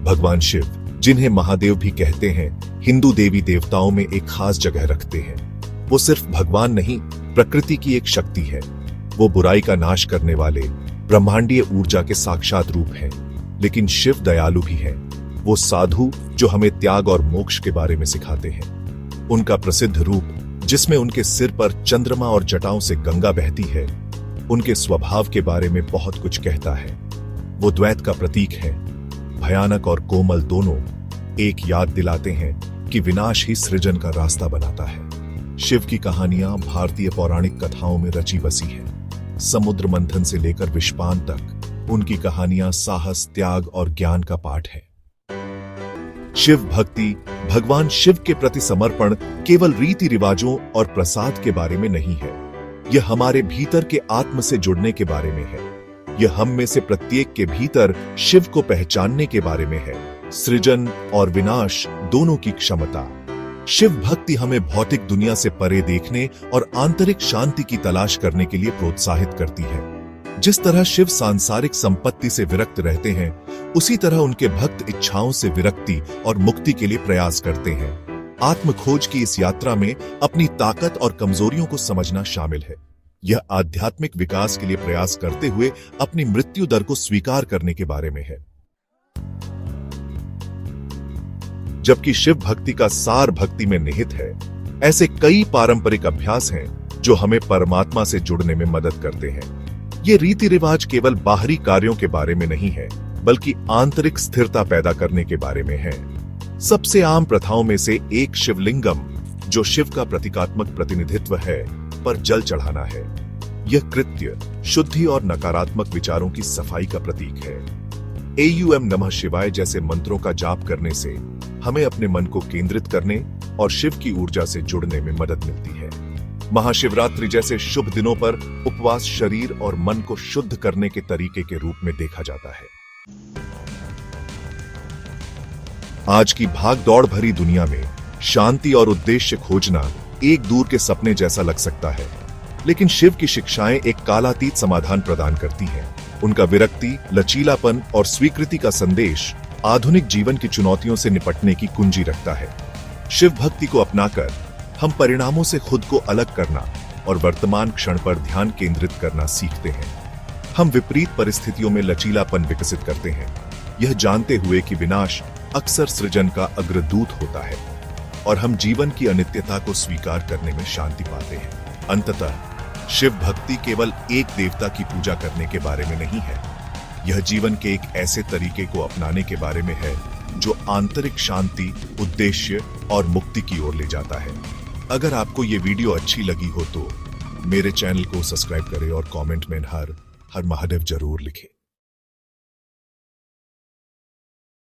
भगवान शिव, जिन्हें महादेव भी कहते हैं, हिंदू देवी देवताओं में एक खास जगह रखते हैं। वो सिर्फ भगवान नहीं, प्रकृति की एक शक्ति है। वो बुराई का नाश करने वाले ब्रह्मांडीय ऊर्जा के साक्षात रूप हैं। लेकिन शिव दयालु भी हैं। वो साधु जो हमें त्याग और मोक्ष के बारे में सिखाते हैं। उनका प्रसिद्ध रूप, जिसमें उनके सिर पर चंद्रमा और जटाओं से गंगा बहती है, उनके स्वभाव के बारे में बहुत कुछ कहता है। वो द्वैत का प्रतीक है। भयानक और कोमल दोनों एक याद दिलाते हैं कि विनाश ही सृजन का रास्ता बनाता है। शिव की कहानियां भारतीय पौराणिक कथाओं में रची बसी हैं। समुद्र मंथन से लेकर विषपान तक उनकी कहानियां साहस, त्याग और ज्ञान का पाठ है। शिव भक्ति, भगवान शिव के प्रति समर्पण केवल रीति रिवाजों और प्रसाद के बारे में नहीं है। यह हमारे भीतर के आत्म से जुड़ने के बारे में है। यह हम में से प्रत्येक के भीतर शिव को पहचानने के बारे में है। सृजन और विनाश दोनों की क्षमता। शिव भक्ति हमें भौतिक दुनिया से परे देखने और आंतरिक शांति की तलाश करने के लिए प्रोत्साहित करती है। जिस तरह शिव सांसारिक संपत्ति से विरक्त रहते हैं, उसी तरह उनके भक्त इच्छाओं से विरक्ति और मुक्ति के लिए प्रयास करते हैं। आत्म खोज की इस यात्रा में अपनी ताकत और कमजोरियों को समझना शामिल है। यह आध्यात्मिक विकास के लिए प्रयास करते हुए अपनी मृत्यु दर को स्वीकार करने के बारे में है। जबकि शिव भक्ति का सार भक्ति में निहित है, ऐसे कई पारंपरिक अभ्यास हैं जो हमें परमात्मा से जुड़ने में मदद करते हैं। ये रीति रिवाज केवल बाहरी कार्यों के बारे में नहीं है, बल्कि आंतरिक स्थिरता पैदा करने के बारे में है। सबसे आम प्रथाओं में से एक शिवलिंगम, जो शिव का प्रतीकात्मक प्रतिनिधित्व है, पर जल चढ़ाना है। यह कृत्य शुद्धि और नकारात्मक विचारों की सफाई का प्रतीक है। एयूएम नमः शिवाय जैसे मंत्रों का जाप करने से हमें अपने मन को केंद्रित करने और शिव की ऊर्जा से जुड़ने में मदद मिलती है। महाशिवरात्रि जैसे शुभ दिनों पर उपवास शरीर और मन को शुद्ध करने के तरीके के रूप में देखा जाता है। आज की भाग-दौड़ भरी दुनिया में शांति और उद्देश्य खोजना एक दूर के सपने जैसा लग सकता है, लेकिन शिव की शिक्षाएं एक कालातीत समाधान प्रदान करती हैं। उनका विरक्ति, लचीलापन और स्वीकृति का संदेश आधुनिक जीवन की चुनौतियों से निपटने की कुंजी रखता है। शिव भक्ति को अपनाकर हम परिणामों से खुद को अलग करना और वर्तमान क्षण पर ध्यान केंद्रित करना सीखते हैं। हम विपरीत परिस्थितियों में लचीलापन विकसित करते हैं, यह जानते हुए कि विनाश अक्सर सृजन का अग्रदूत होता है, और हम जीवन की अनित्यता को स्वीकार करने में शांति पाते हैं। अंततः शिव भक्ति केवल एक देवता की पूजा करने के बारे में नहीं है। यह जीवन के एक ऐसे तरीके को अपनाने के बारे में है जो आंतरिक शांति, उद्देश्य और मुक्ति की ओर ले जाता है। अगर आपको ये वीडियो अच्छी लगी हो तो मेरे चैनल को सब्सक्राइब करें और कमेंट में हर हर महादेव जरूर लिखें।